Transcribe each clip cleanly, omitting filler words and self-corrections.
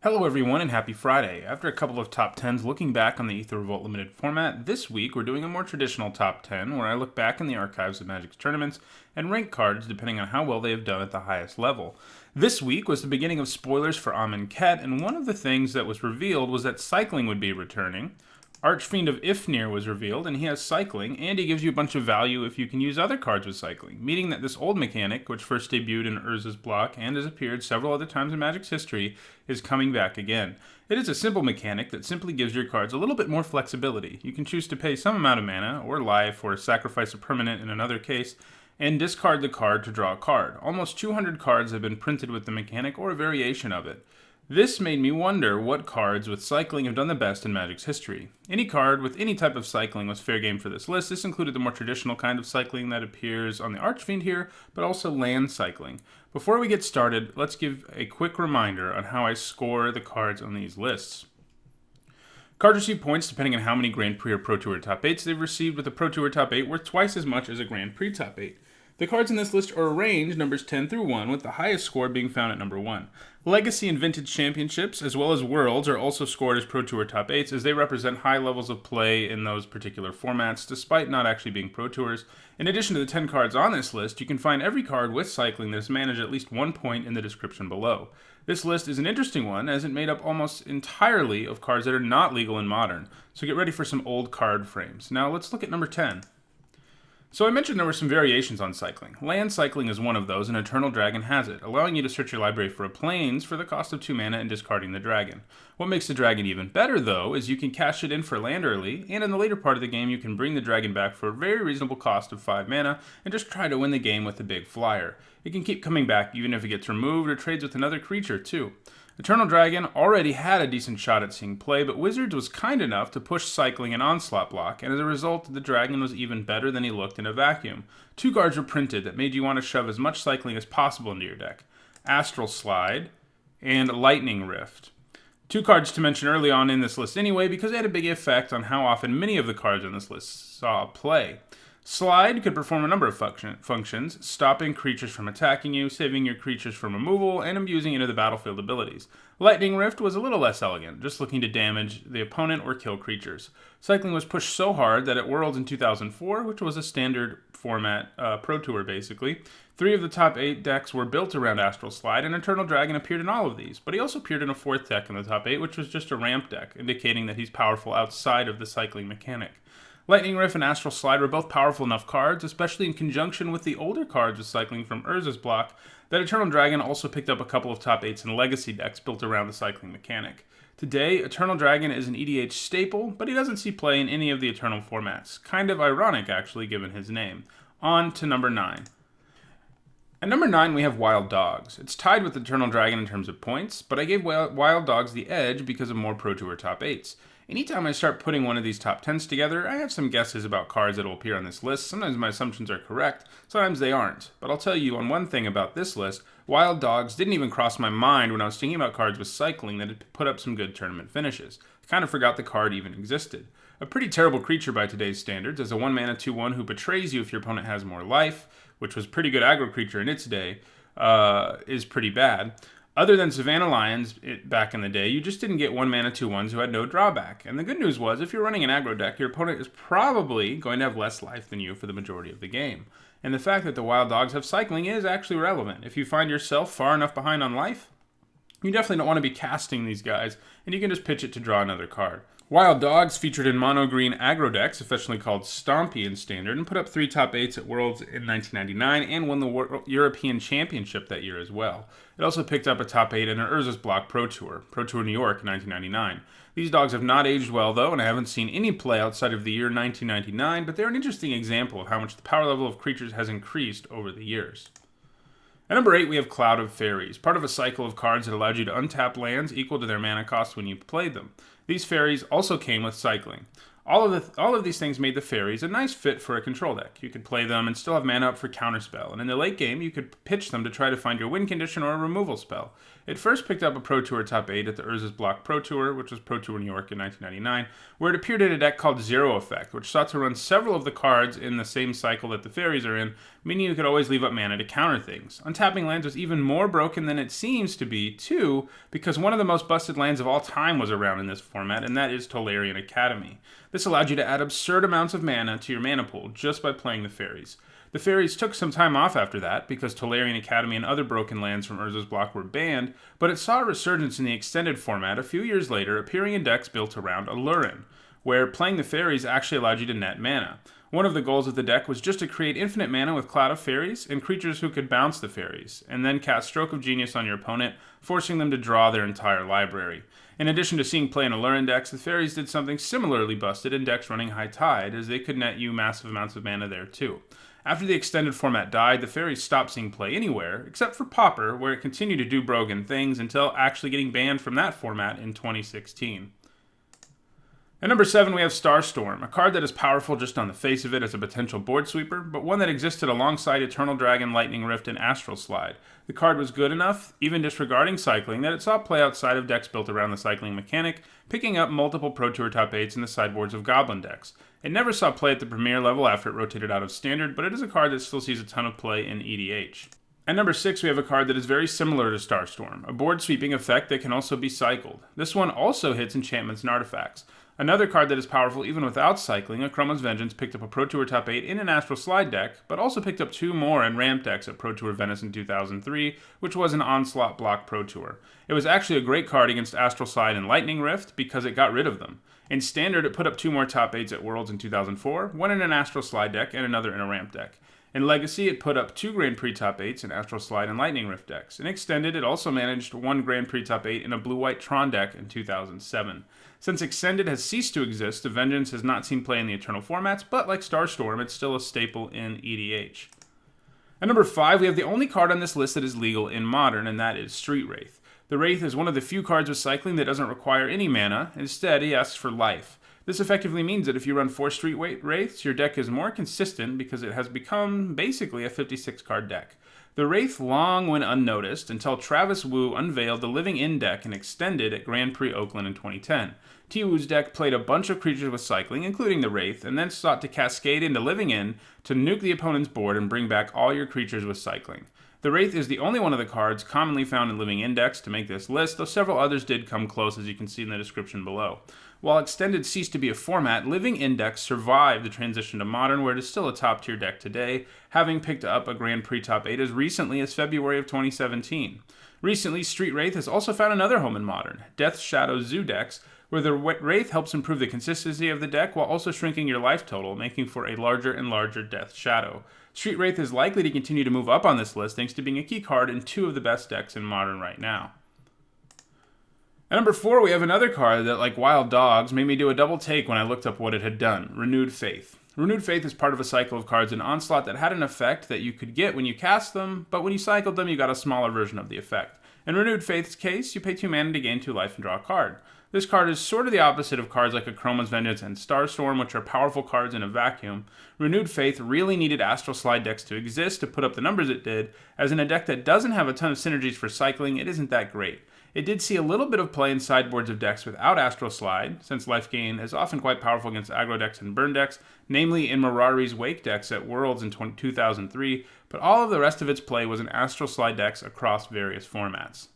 Hello everyone and happy Friday. After a couple of top 10s looking back on the Aether Revolt Limited format, this week we're doing a more traditional top 10 where I look back in the archives of Magic's tournaments and rank cards depending on how well they have done at the highest level. This week was the beginning of spoilers for Amonkhet, and one of the things that was revealed was that cycling would be returning. Archfiend of Ifnir was revealed, and he has cycling, and he gives you a bunch of value if you can use other cards with cycling, meaning that this old mechanic, which first debuted in Urza's block and has appeared several other times in Magic's history, is coming back again. It is a simple mechanic that simply gives your cards a little bit more flexibility. You can choose to pay some amount of mana, or life, or sacrifice a permanent in another case, and discard the card to draw a card. Almost 200 cards have been printed with the mechanic or a variation of it. This made me wonder what cards with cycling have done the best in Magic's history. Any card with any type of cycling was fair game for this list. This included the more traditional kind of cycling that appears on the Archfiend here, but also land cycling. Before we get started, let's give a quick reminder on how I score the cards on these lists. Cards receive points depending on how many Grand Prix or Pro Tour top 8s they've received, with a Pro Tour top 8 worth twice as much as a Grand Prix top 8. The cards in this list are arranged numbers 10 through 1, with the highest score being found at number 1. Legacy and Vintage Championships, as well as Worlds, are also scored as Pro Tour top 8s, as they represent high levels of play in those particular formats, despite not actually being Pro Tours. In addition to the 10 cards on this list, you can find every card with cycling that is managed at least 1 point in the description below. This list is an interesting one, as it made up almost entirely of cards that are not legal in Modern, so get ready for some old card frames. Now let's look at number 10. So I mentioned there were some variations on cycling. Land cycling is one of those, and Eternal Dragon has it, allowing you to search your library for a plains for the cost of 2 mana and discarding the dragon. What makes the dragon even better, though, is you can cash it in for land early, and in the later part of the game you can bring the dragon back for a very reasonable cost of 5 mana and just try to win the game with the big flyer. It can keep coming back even if it gets removed or trades with another creature, too. Eternal Dragon already had a decent shot at seeing play, but Wizards was kind enough to push cycling and onslaught block, and as a result, the dragon was even better than he looked in a vacuum. 2 cards were printed that made you want to shove as much cycling as possible into your deck: Astral Slide and Lightning Rift. 2 cards to mention early on in this list anyway, because they had a big effect on how often many of the cards on this list saw play. Slide could perform a number of functions, stopping creatures from attacking you, saving your creatures from removal, and imbuing into the battlefield abilities. Lightning Rift was a little less elegant, just looking to damage the opponent or kill creatures. Cycling was pushed so hard that at Worlds in 2004, which was a standard format Pro Tour basically, 3 of the top 8 decks were built around Astral Slide, and Eternal Dragon appeared in all of these, but he also appeared in a 4th deck in the top 8, which was just a ramp deck, indicating that he's powerful outside of the cycling mechanic. Lightning Rift and Astral Slide were both powerful enough cards, especially in conjunction with the older cards with cycling from Urza's block, that Eternal Dragon also picked up a couple of top 8s in Legacy decks built around the cycling mechanic. Today, Eternal Dragon is an EDH staple, but he doesn't see play in any of the Eternal formats. Kind of ironic, actually, given his name. On to number 9. At number 9, we have Wild Dogs. It's tied with Eternal Dragon in terms of points, but I gave Wild Dogs the edge because of more Pro Tour top 8s. Anytime I start putting one of these top 10s together, I have some guesses about cards that will appear on this list. Sometimes my assumptions are correct, sometimes they aren't. But I'll tell you on one thing about this list: Wild Dogs didn't even cross my mind when I was thinking about cards with cycling that had put up some good tournament finishes. I kind of forgot the card even existed. A pretty terrible creature by today's standards, as a 1-mana 2/1 who betrays you if your opponent has more life, which was a pretty good aggro creature in its day, is pretty bad. Other than Savannah Lions back in the day, you just didn't get 1-mana 2/1s who had no drawback. And the good news was, if you're running an aggro deck, your opponent is probably going to have less life than you for the majority of the game. And the fact that the Wild Dogs have cycling is actually relevant. If you find yourself far enough behind on life, you definitely don't want to be casting these guys, and you can just pitch it to draw another card. Wild Dogs featured in mono-green aggro decks, affectionately called Stompy in Standard, and put up 3 top 8s at Worlds in 1999 and won the European Championship that year as well. It also picked up a top 8 in an Urza's Block Pro Tour New York in 1999. These dogs have not aged well, though, and I haven't seen any play outside of the year 1999, but they're an interesting example of how much the power level of creatures has increased over the years. At number 8, we have Cloud of Fairies, part of a cycle of cards that allowed you to untap lands equal to their mana cost when you played them. These fairies also came with cycling. All of these things made the Fairies a nice fit for a control deck. You could play them and still have mana up for counterspell, and in the late game, you could pitch them to try to find your win condition or a removal spell. It first picked up a Pro Tour top 8 at the Urza's Block Pro Tour, which was Pro Tour New York in 1999, where it appeared in a deck called Zero Effect, which sought to run several of the cards in the same cycle that the Fairies are in, meaning you could always leave up mana to counter things. Untapping lands was even more broken than it seems to be, too, because one of the most busted lands of all time was around in this format, and that is Tolarian Academy. This allowed you to add absurd amounts of mana to your mana pool just by playing the Fairies. The Fairies took some time off after that, because Tolarian Academy and other broken lands from Urza's Block were banned, but it saw a resurgence in the extended format a few years later, appearing in decks built around Alurin, where playing the Fairies actually allowed you to net mana. One of the goals of the deck was just to create infinite mana with Cloud of Fairies and creatures who could bounce the Fairies, and then cast Stroke of Genius on your opponent, forcing them to draw their entire library. In addition to seeing play in Alurin decks, the Fairies did something similarly busted in decks running High Tide, as they could net you massive amounts of mana there too. After the extended format died, the Fairies stopped seeing play anywhere, except for Pauper, where it continued to do broken things until actually getting banned from that format in 2016. At number 7, we have Starstorm, a card that is powerful just on the face of it as a potential board sweeper, but one that existed alongside Eternal Dragon, Lightning Rift, and Astral Slide. The card was good enough, even disregarding cycling, that it saw play outside of decks built around the cycling mechanic, picking up multiple Pro Tour top 8s in the sideboards of Goblin decks. It never saw play at the Premier level after it rotated out of Standard, but it is a card that still sees a ton of play in EDH. At number 6, we have a card that is very similar to Starstorm, a board sweeping effect that can also be cycled. This one also hits enchantments and artifacts. Another card that is powerful even without cycling, Akroma's Vengeance, picked up a Pro Tour top 8 in an Astral Slide deck, but also picked up 2 more in ramp decks at Pro Tour Venice in 2003, which was an Onslaught Block Pro Tour. It was actually a great card against Astral Slide and Lightning Rift because it got rid of them. In Standard, it put up 2 more top 8s at Worlds in 2004, one in an Astral Slide deck and another in a ramp deck. In Legacy, it put up 2 Grand Prix top 8s in Astral Slide and Lightning Rift decks. In Extended, it also managed 1 Grand Prix top 8 in a Blue-White Tron deck in 2007. Since Extended has ceased to exist, the Vengeance has not seen play in the Eternal formats, but like Starstorm, it's still a staple in EDH. At number 5, we have the only card on this list that is legal in Modern, and that is Street Wraith. The Wraith is one of the few cards with cycling that doesn't require any mana. Instead, he asks for life. This effectively means that if you run 4 Street Wraiths, your deck is more consistent because it has become basically a 56-card deck. The Wraith long went unnoticed until Travis Wu unveiled the Living In deck and Extended at Grand Prix Oakland in 2010. T. Wu's deck played a bunch of creatures with cycling, including the Wraith, and then sought to cascade into Living In to nuke the opponent's board and bring back all your creatures with cycling. The Wraith is the only one of the cards commonly found in Living In decks to make this list, though several others did come close, as you can see in the description below. While Extended ceased to be a format, Living In decks survived the transition to Modern, where it is still a top-tier deck today, having picked up a Grand Prix top 8 as recently as February of 2017. Recently, Street Wraith has also found another home in Modern, Death Shadow Zoo decks, where the Wraith helps improve the consistency of the deck while also shrinking your life total, making for a larger and larger Death Shadow. Street Wraith is likely to continue to move up on this list thanks to being a key card in 2 of the best decks in Modern right now. At number 4, we have another card that, like wild dogs, made me do a double take when I looked up what it had done, Renewed Faith. Renewed Faith is part of a cycle of cards in Onslaught that had an effect that you could get when you cast them, but when you cycled them, you got a smaller version of the effect. In Renewed Faith's case, you pay 2 mana to gain 2 life and draw a card. This card is sort of the opposite of cards like Akroma's Vengeance and Starstorm, which are powerful cards in a vacuum. Renewed Faith really needed Astral Slide decks to exist to put up the numbers it did, as in a deck that doesn't have a ton of synergies for cycling, it isn't that great. It did see a little bit of play in sideboards of decks without Astral Slide, since life gain is often quite powerful against aggro decks and burn decks, namely in Mirari's Wake decks at Worlds in 2003, but all of the rest of its play was in Astral Slide decks across various formats.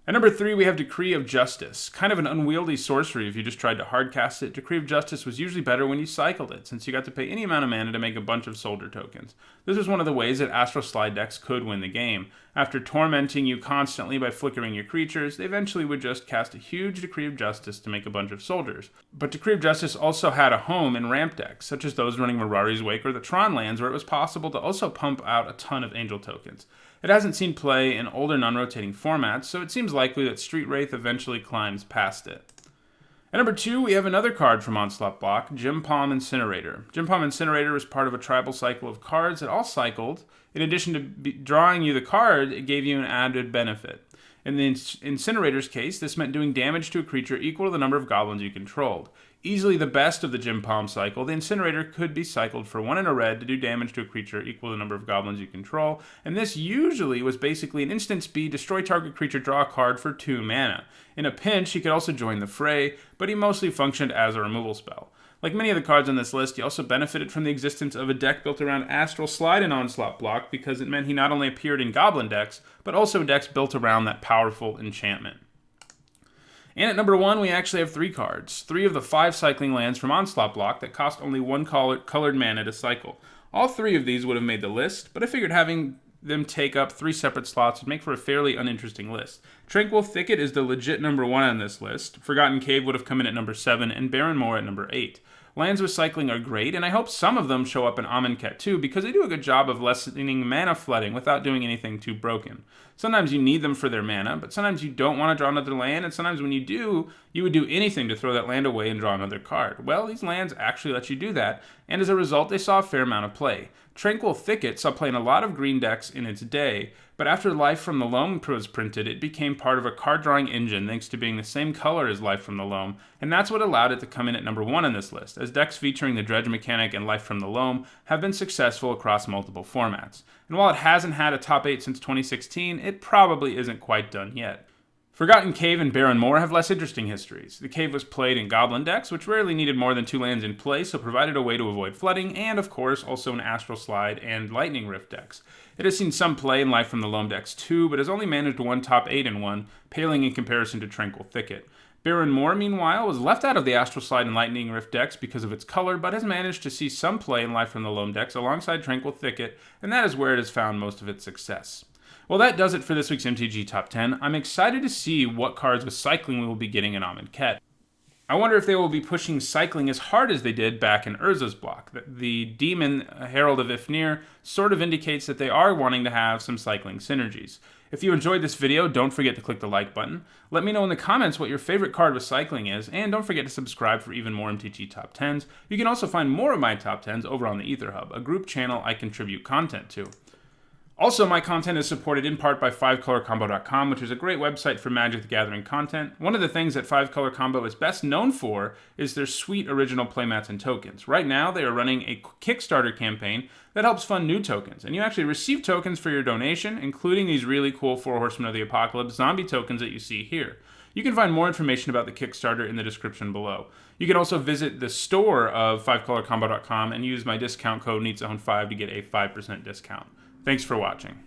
At number 3, we have Decree of Justice. Kind of an unwieldy sorcery if you just tried to hardcast it. Decree of Justice was usually better when you cycled it, since you got to pay any amount of mana to make a bunch of soldier tokens. This was one of the ways that Astral Slide decks could win the game. After tormenting you constantly by flickering your creatures, they eventually would just cast a huge Decree of Justice to make a bunch of soldiers. But Decree of Justice also had a home in ramp decks, such as those running Mirari's Wake or the Tron lands, where it was possible to also pump out a ton of Angel tokens. It hasn't seen play in older non-rotating formats, so it seems likely that Street Wraith eventually climbs past it. At number 2, we have another card from Onslaught Block, Gem Palm Incinerator. Gem Palm Incinerator is part of a tribal cycle of cards that all cycled. In addition to drawing you the card, it gave you an added benefit. In the Incinerator's case, this meant doing damage to a creature equal to the number of goblins you controlled. Easily the best of the Gym Palm cycle, the Incinerator could be cycled for 1 in a red to do damage to a creature equal to the number of goblins you control, and this usually was basically an instant speed, destroy target creature, draw a card for 2 mana. In a pinch, he could also join the fray, but he mostly functioned as a removal spell. Like many of the cards on this list, he also benefited from the existence of a deck built around Astral Slide and Onslaught block because it meant he not only appeared in Goblin decks, but also decks built around that powerful enchantment. And at number 1, we actually have 3 cards. 3 of the 5 cycling lands from Onslaught block that cost only 1 colored mana to cycle. All 3 of these would have made the list, but I figured having them take up 3 separate slots would make for a fairly uninteresting list. Tranquil Thicket is the legit number 1 on this list. Forgotten Cave would have come in at number 7, and Barren Moor at number 8. Lands with cycling are great, and I hope some of them show up in Amonkhet too, because they do a good job of lessening mana flooding without doing anything too broken. Sometimes you need them for their mana, but sometimes you don't want to draw another land, and sometimes when you do, you would do anything to throw that land away and draw another card. Well, these lands actually let you do that, and as a result, they saw a fair amount of play. Tranquil Thicket saw play in a lot of green decks in its day, but after Life from the Loam was printed, it became part of a card-drawing engine thanks to being the same color as Life from the Loam, and that's what allowed it to come in at number 1 on this list, as decks featuring the Dredge mechanic and Life from the Loam have been successful across multiple formats. And while it hasn't had a top 8 since 2016, it probably isn't quite done yet. Forgotten Cave and Barren Moor have less interesting histories. The Cave was played in Goblin decks, which rarely needed more than 2 lands in play, so provided a way to avoid flooding, and of course, also in Astral Slide and Lightning Rift decks. It has seen some play in Life from the Loam decks too, but has only managed 1 top 8 in 1, paling in comparison to Tranquil Thicket. Barren Moor, meanwhile, was left out of the Astral Slide and Lightning Rift decks because of its color, but has managed to see some play in Life from the Loam decks alongside Tranquil Thicket, and that is where it has found most of its success. Well, that does it for this week's MTG Top 10. I'm excited to see what cards with cycling we will be getting in Amonkhet. I wonder if they will be pushing cycling as hard as they did back in Urza's block. The Demon Herald of Ifnir sort of indicates that they are wanting to have some cycling synergies. If you enjoyed this video, don't forget to click the like button. Let me know in the comments what your favorite card with cycling is, and don't forget to subscribe for even more MTG Top 10s. You can also find more of my Top 10s over on the Ether Hub, a group channel I contribute content to. Also, my content is supported in part by 5colorcombo.com, which is a great website for Magic the Gathering content. One of the things that 5Color Combo is best known for is their sweet original playmats and tokens. Right now, they are running a Kickstarter campaign that helps fund new tokens, and you actually receive tokens for your donation, including these really cool 4 Horsemen of the Apocalypse zombie tokens that you see here. You can find more information about the Kickstarter in the description below. You can also visit the store of 5colorcombo.com and use my discount code NEEDZone5 to get a 5% discount. Thanks for watching.